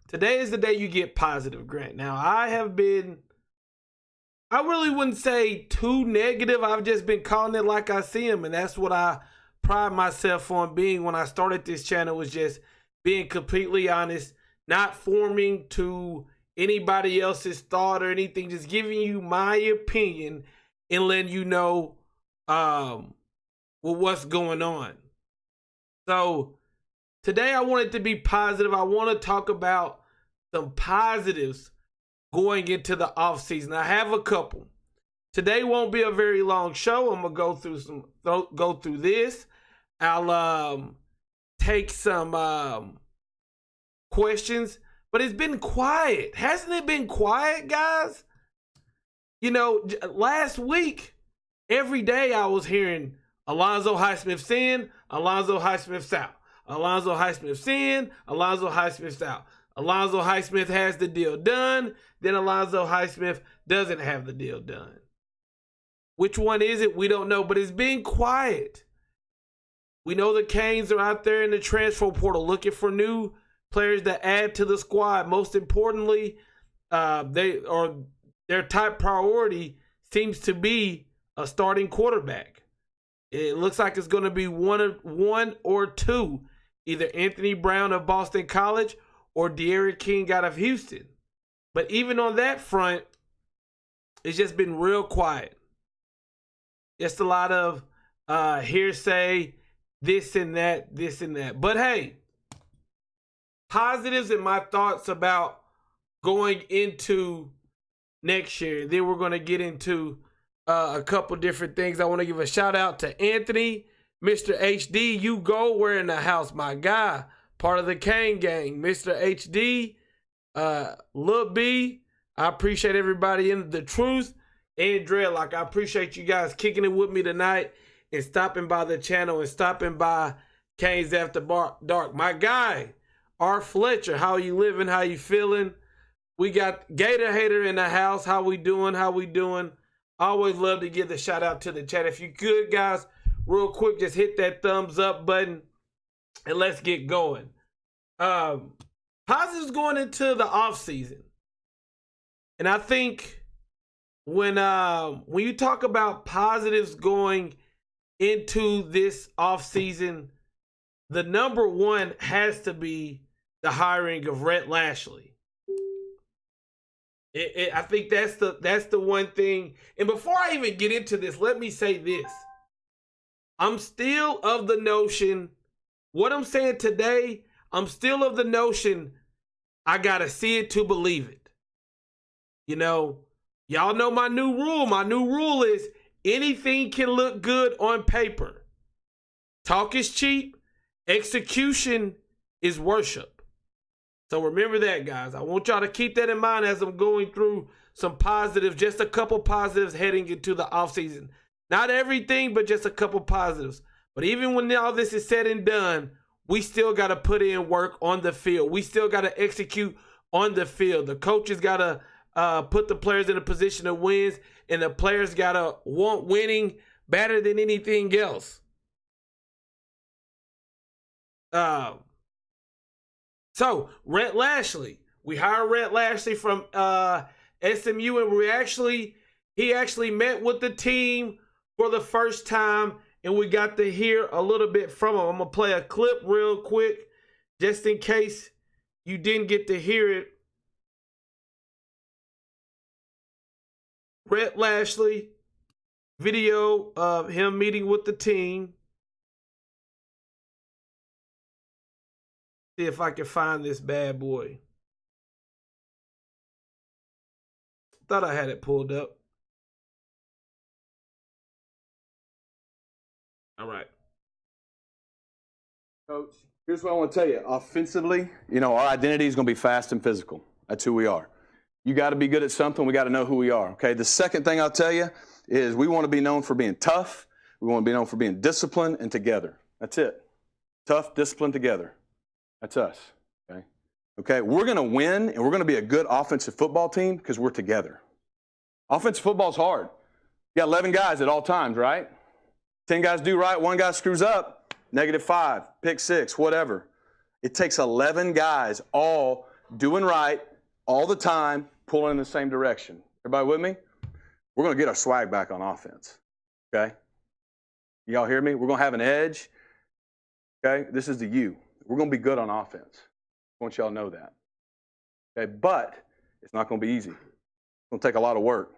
Today is the day you get positive, Grant. Now, I really wouldn't say too negative. I've just been calling it like I see them, and that's what I pride myself on being when I started this channel, was just being completely honest, not forming to anybody else's thought or anything, just giving you my opinion and letting you know what's going on. So today I want it to be positive. I want to talk about some positives going into the offseason. I have a couple. Today won't be a very long show. I'm gonna go through this. I'll take some questions, but it's been quiet. Hasn't it been quiet, guys? You know, last week, every day I was hearing Alonzo Highsmith's in, Alonzo Highsmith's out. Alonzo Highsmith's in, Alonzo Highsmith's out. Alonzo Highsmith has the deal done, then Alonzo Highsmith doesn't have the deal done. Which one is it? We don't know, but it's been quiet. We know the Canes are out there in the transfer portal looking for new players to add to the squad. Most importantly, their top priority seems to be a starting quarterback. It looks like it's going to be one or two, either Anthony Brown of Boston College or De'Aaron King out of Houston. But even on that front, it's just been real quiet. Just a lot of hearsay, this and that, this and that. But hey, positives and my thoughts about going into next year. Then we're going to get into a couple different things. I want to give a shout out to Anthony, Mr. HD. You go, we're in the house, my guy. Part of the Kane gang. Mr. HD, Lil B. I appreciate everybody in the truth. And Dreadlock, I appreciate you guys kicking it with me tonight and stopping by the channel and stopping by Kane's After Dark. My guy, R. Fletcher, how you living? How you feeling? We got Gator Hater in the house. How we doing? How we doing? I always love to give the shout out to the chat. If you could, guys, real quick, just hit that thumbs up button and let's get going. Positives going into the offseason. And I think when you talk about positives going into this offseason, the number one has to be the hiring of Rhett Lashley. I think that's the one thing. And before I even get into this, let me say this. I'm still of the notion, what I'm saying today, I'm still of the notion I got to see it to believe it. You know, y'all know my new rule. My new rule is anything can look good on paper. Talk is cheap. Execution is worship. So remember that, guys. I want y'all to keep that in mind as I'm going through some positives, just a couple positives heading into the offseason. Not everything, but just a couple positives. But even when all this is said and done, we still got to put in work on the field. We still got to execute on the field. The coaches got to put the players in a position of wins, and the players got to want winning better than anything else. So, Rhett Lashley. We hired Rhett Lashley from SMU, and he actually met with the team for the first time, and we got to hear a little bit from him. I'm going to play a clip real quick, just in case you didn't get to hear it. Rhett Lashley, video of him meeting with the team. See if I can find this bad boy. Thought I had it pulled up. All right. Coach, here's what I want to tell you. Offensively, you know, our identity is going to be fast and physical. That's who we are. You got to be good at something. We got to know who we are. Okay. The second thing I'll tell you is we want to be known for being tough. We want to be known for being disciplined and together. That's it. Tough, disciplined, together. That's us. Okay. Okay. We're going to win, and we're going to be a good offensive football team because we're together. Offensive football is hard. You got 11 guys at all times, right? 10 guys do right, 1 guy screws up, -5, pick 6, whatever. It takes 11 guys all doing right all the time, pulling in the same direction. Everybody with me? We're going to get our swag back on offense, okay? Y'all hear me? We're going to have an edge, okay? This is the U. We're going to be good on offense. I want y'all to know that, okay? But it's not going to be easy. It's going to take a lot of work.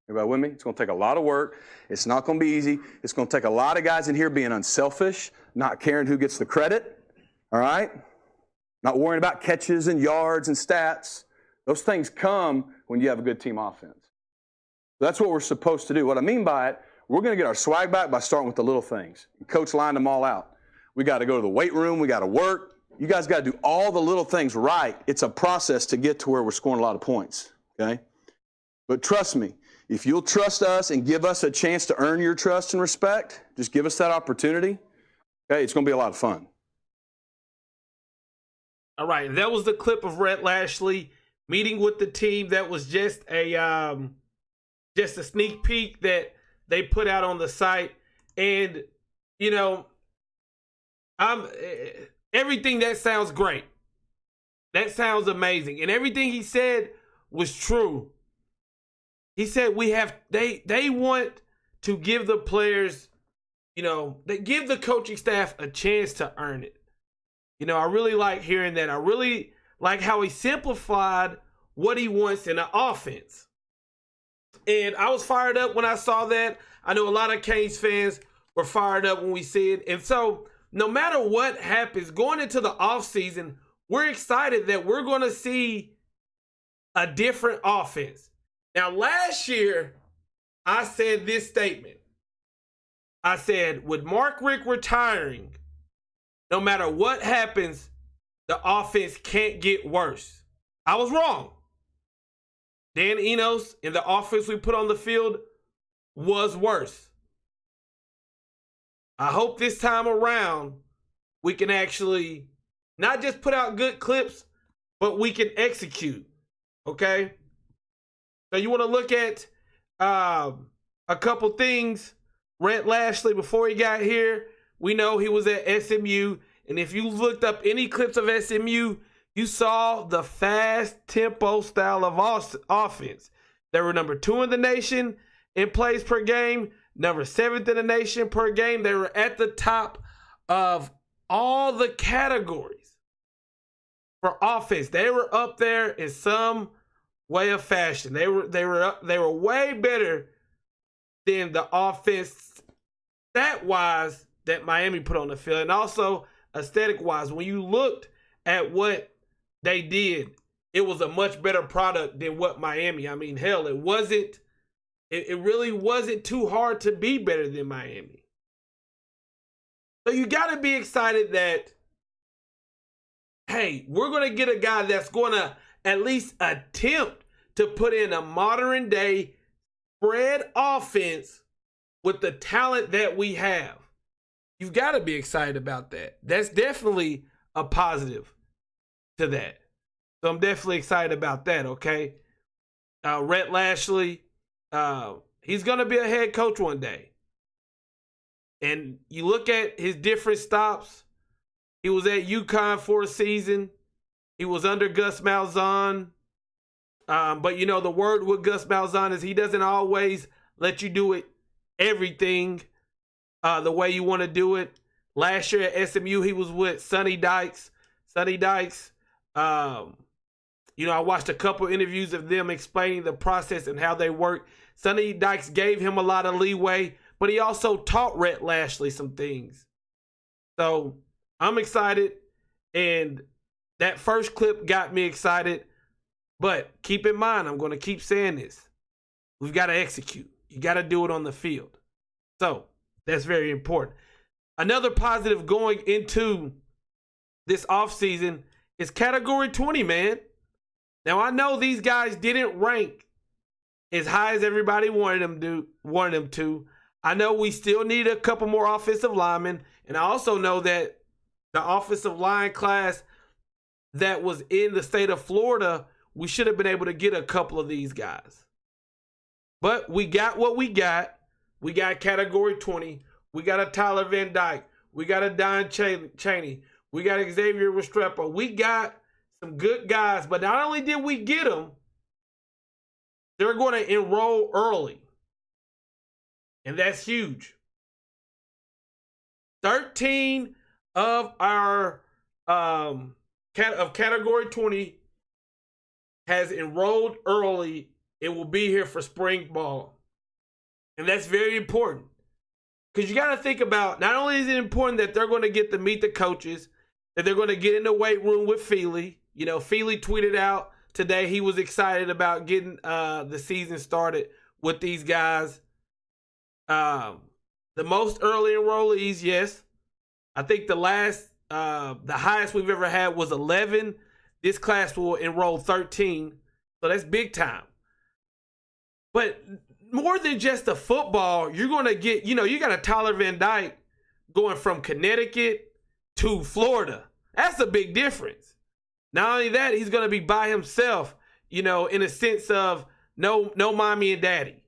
Everybody with me? It's going to take a lot of work. It's not going to be easy. It's going to take a lot of guys in here being unselfish, not caring who gets the credit, all right? Not worrying about catches and yards and stats. Those things come when you have a good team offense. That's what we're supposed to do. What I mean by it, we're going to get our swag back by starting with the little things. Coach lined them all out. We got to go to the weight room. We got to work. You guys got to do all the little things right. It's a process to get to where we're scoring a lot of points, okay? But trust me, if you'll trust us and give us a chance to earn your trust and respect, just give us that opportunity, okay, it's going to be a lot of fun. All right, that was the clip of Rhett Lashley meeting with the team. That was just a sneak peek that they put out on the site. And, you know, everything that sounds great. That sounds amazing. And everything he said was true. He said they want to give the players, you know, they give the coaching staff a chance to earn it. You know, I really like hearing that. I really like how he simplified what he wants in the offense. And I was fired up when I saw that. I know a lot of Canes fans were fired up when we see it. And so no matter what happens going into the offseason, we're excited that we're going to see a different offense. Now, last year, I said this statement. I said, with Mark Richt retiring, no matter what happens, the offense can't get worse. I was wrong. Dan Enos and the offense we put on the field was worse. I hope this time around we can actually not just put out good clips, but we can execute, okay? So you want to look at a couple things. Rhett Lashley, before he got here, we know he was at SMU. And if you looked up any clips of SMU, you saw the fast tempo style of offense. They were number 2 in the nation in plays per game, number 7th in the nation per game. They were at the top of all the categories for offense. They were up there in some way of fashion. They were way better than the offense stat-wise that Miami put on the field, and also aesthetic-wise. When you looked at what they did, it was a much better product than what Miami. I mean, hell, it really wasn't too hard to be better than Miami. So you got to be excited that, hey, we're going to get a guy that's going to at least attempt to put in a modern day spread offense with the talent that we have. You've got to be excited about that. That's definitely a positive to that. So I'm definitely excited about that, okay? Rhett Lashley, he's going to be a head coach one day. And you look at his different stops. He was at UConn for a season. He was under Gus Malzahn. But, you know, the word with Gus Malzahn is he doesn't always let you do it everything the way you want to do it. Last year at SMU, he was with Sonny Dykes. Sonny Dykes, you know, I watched a couple interviews of them explaining the process and how they work. Sonny Dykes gave him a lot of leeway, but he also taught Rhett Lashley some things. So I'm excited, and that first clip got me excited. But keep in mind, I'm going to keep saying this. We've got to execute. You got to do it on the field. So that's very important. Another positive going into this offseason is Category 20, man. Now, I know these guys didn't rank as high as everybody wanted them to. I know we still need a couple more offensive linemen. And I also know that the offensive line class that was in the state of Florida, we should have been able to get a couple of these guys. But we got what we got. We got Category 20. We got a Tyler Van Dyke. We got a Don Chaney. We got Xavier Restrepo. We got some good guys, but not only did we get them, they're going to enroll early. And that's huge. 13 of our of Category 20 has enrolled early and will be here for spring ball. And that's very important. Because you got to think about, not only is it important that they're going to get to meet the coaches, that they're going to get in the weight room with Feely. You know, Feely tweeted out today he was excited about getting the season started with these guys. The most early enrollees, yes. I think the highest we've ever had was 11. This class will enroll 13. So that's big time. But more than just the football, you're going to get, you know, you got a Tyler Van Dyke going from Connecticut to Florida. That's a big difference. Not only that, he's going to be by himself, you know, in a sense of no mommy and daddy.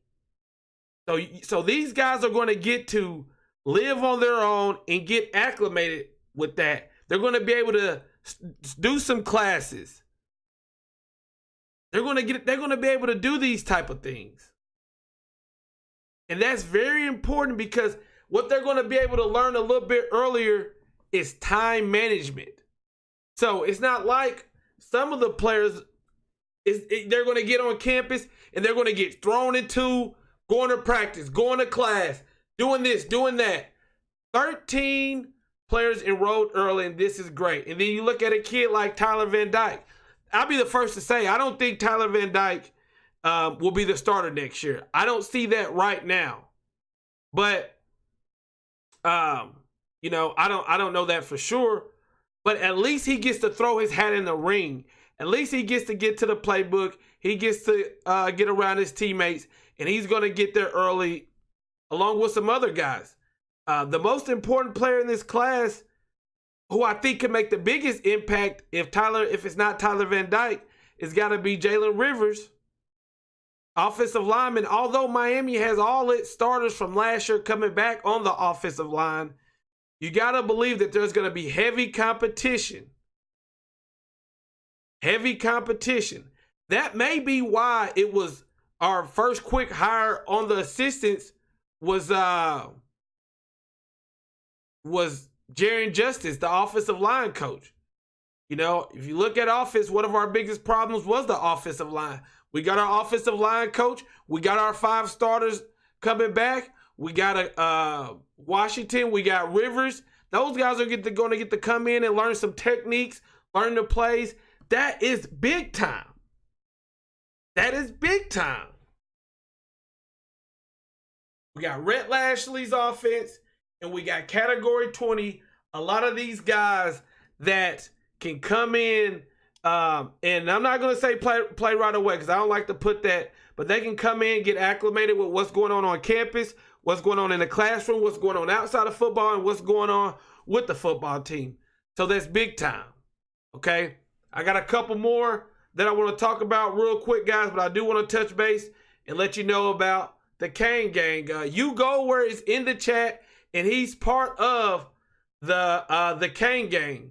So these guys are going to get to live on their own and get acclimated with that. They're going to be able to do some classes. They're going to be able to do these type of things. And that's very important because what they're going to be able to learn a little bit earlier is time management. So it's not like some of the players, they're going to get on campus and they're going to get thrown into going to practice, going to class, doing this, doing that. 13 players enrolled early, and this is great. And then you look at a kid like Tyler Van Dyke. I'll be the first to say, I don't think Tyler Van Dyke will be the starter next year. I don't see that right now. But, you know, I don't know that for sure. But at least he gets to throw his hat in the ring. At least he gets to get to the playbook. He gets to get around his teammates. And he's going to get there early along with some other guys. The most important player in this class, who I think can make the biggest impact if it's not Tyler Van Dyke, is got to be Jalen Rivers, offensive lineman. Although Miami has all its starters from last year coming back on the offensive line, you got to believe that there's going to be heavy competition. Heavy competition. That may be why it was our first quick hire on the assistants was Jaren Justice, the offensive line coach. You know, if you look at offense, one of our biggest problems was the offensive line. We got our offensive line coach. We got our 5 starters coming back. We got Washington. We got Rivers. Those guys are going to get to come in and learn some techniques, learn the plays. That is big time. That is big time. We got Rhett Lashley's offense, and we got Category 20. A lot of these guys that can come in, and I'm not going to say play right away because I don't like to put that, but they can come in, get acclimated with what's going on campus, what's going on in the classroom, what's going on outside of football, and what's going on with the football team. So that's big time, okay? I got a couple more that I want to talk about real quick, guys, but I do want to touch base and let you know about the Kane Gang. Hugo where is in the chat, and he's part of the Kane Gang.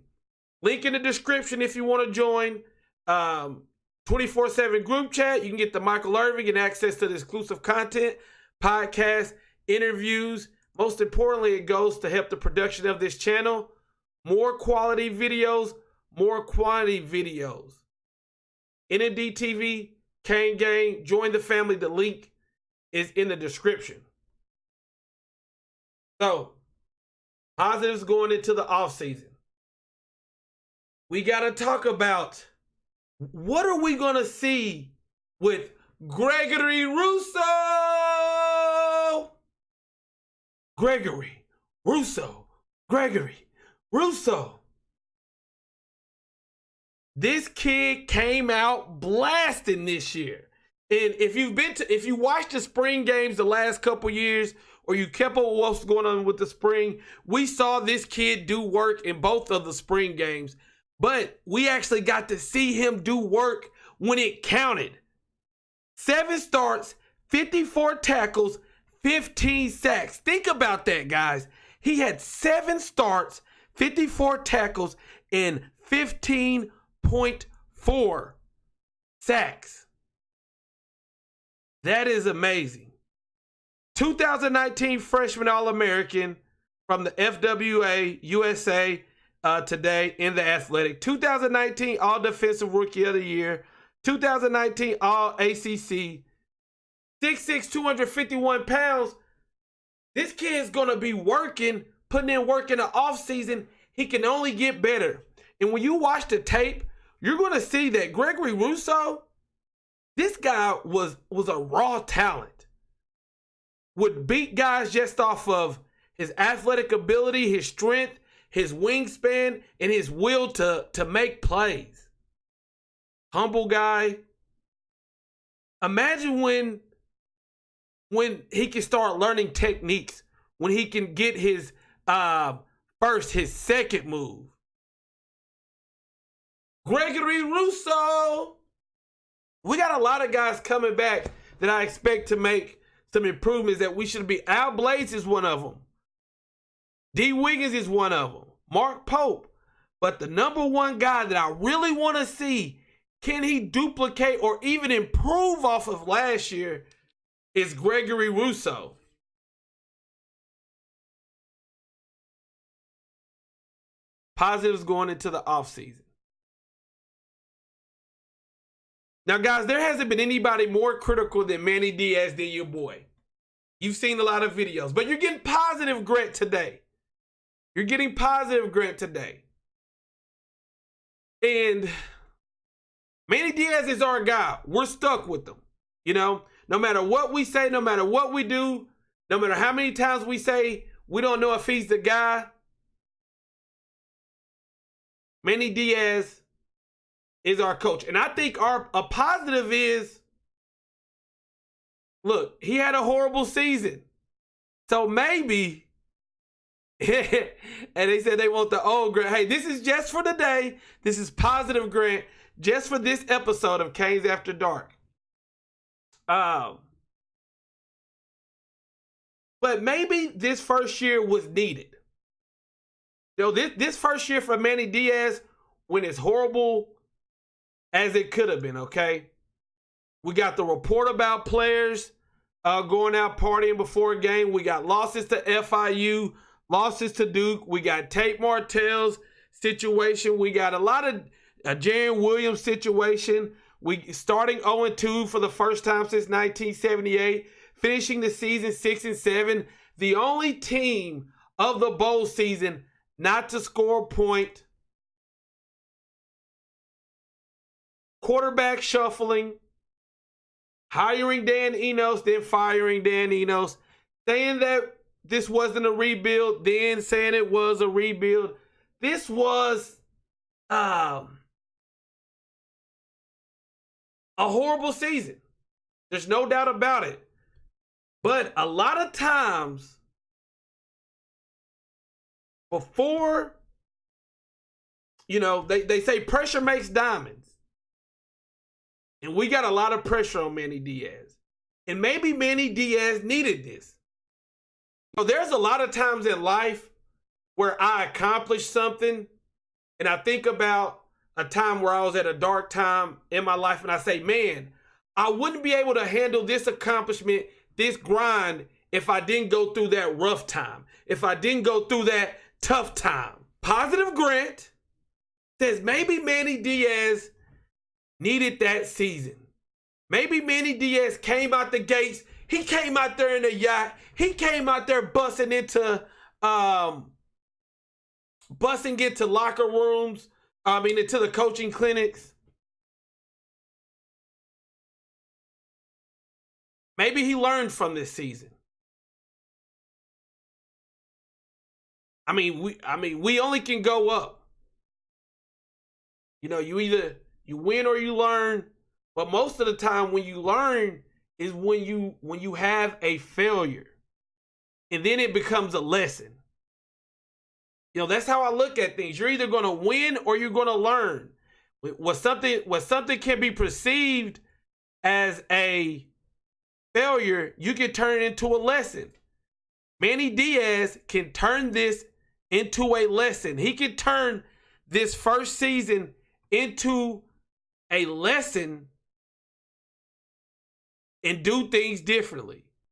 Link in the description if you want to join. 24/7 group chat. You can get the Michael Irving and access to the exclusive content, podcasts, interviews. Most importantly, it goes to help the production of this channel. More quality videos, more quantity videos. NMDTV, Kane Gang, join the family. The link is in the description. So, positives going into the offseason. We got to talk about what are we going to see with Gregory Russo? Gregory Russo. Gregory Russo. This kid came out blasting this year. And if you watched the spring games the last couple years, or you kept up with what's going on with the spring, we saw this kid do work in both of the spring games. But we actually got to see him do work when it counted. 7 starts, 54 tackles, 15 sacks. Think about that, guys. He had 7 starts, 54 tackles, and 15.4 4 sacks. That is amazing. 2019 Freshman All-American from the FWA USA today in the Athletic. 2019 All-Defensive Rookie of the Year. 2019 All-ACC. 6'6", 251 pounds. This kid's going to be working, putting in work in the offseason. He can only get better. And when you watch the tape, you're going to see that Gregory Russo, this guy was a raw talent. Would beat guys just off of his athletic ability, his strength, his wingspan, and his will to make plays. Humble guy. Imagine when he can start learning techniques, when he can get his his second move. Gregory Russo. We got a lot of guys coming back that I expect to make some improvements that we should be. Al Blades is one of them. D. Wiggins is one of them. Mark Pope. But the number one guy that I really want to see, can he duplicate or even improve off of last year, is Gregory Russo. Positives going into the offseason. Now, guys, there hasn't been anybody more critical than Manny Diaz than your boy. You've seen a lot of videos, but you're getting positive Grant today. You're getting positive Grant today. And Manny Diaz is our guy. We're stuck with him. You know, no matter what we say, no matter what we do, no matter how many times we say we don't know if he's the guy, Manny Diaz is our coach. And I think a positive is, look, he had a horrible season. So maybe, and they said they want the old Grant. Hey, this is just for the day. This is positive Grant, just for this episode of Canes After Dark. But maybe this first year was needed. You know, this first year for Manny Diaz went as horrible as it could have been, okay? We got the report about players going out partying before a game. We got losses to FIU, losses to Duke. We got Tate Martell's situation. We got a lot of Jaron Williams situation. We starting 0-2 for the first time since 1978, finishing the season 6-7. The only team of the bowl season not to score a point. Quarterback shuffling. Hiring Dan Enos, then firing Dan Enos. Saying that this wasn't a rebuild, then saying it was a rebuild. This was a horrible season. There's no doubt about it. But a lot of times, before, you know, they say pressure makes diamonds. And we got a lot of pressure on Manny Diaz. And maybe Manny Diaz needed this. So there's a lot of times in life where I accomplish something and I think about a time where I was at a dark time in my life and I say, man, I wouldn't be able to handle this accomplishment, this grind, if I didn't go through that rough time, if I didn't go through that tough time. Positive Grant says maybe Manny Diaz needed that season. Maybe Manny Diaz came out the gates. He came out there in a yacht. He came out there busting into locker rooms. Into the coaching clinics. Maybe he learned from this season. We only can go up. You know, you win or you learn, but most of the time when you learn is when you have a failure. And then it becomes a lesson. You know, that's how I look at things. You're either going to win or you're going to learn. What something can be perceived as a failure, you can turn it into a lesson. Manny Diaz can turn this into a lesson. He can turn this first season into a lesson and do things differently.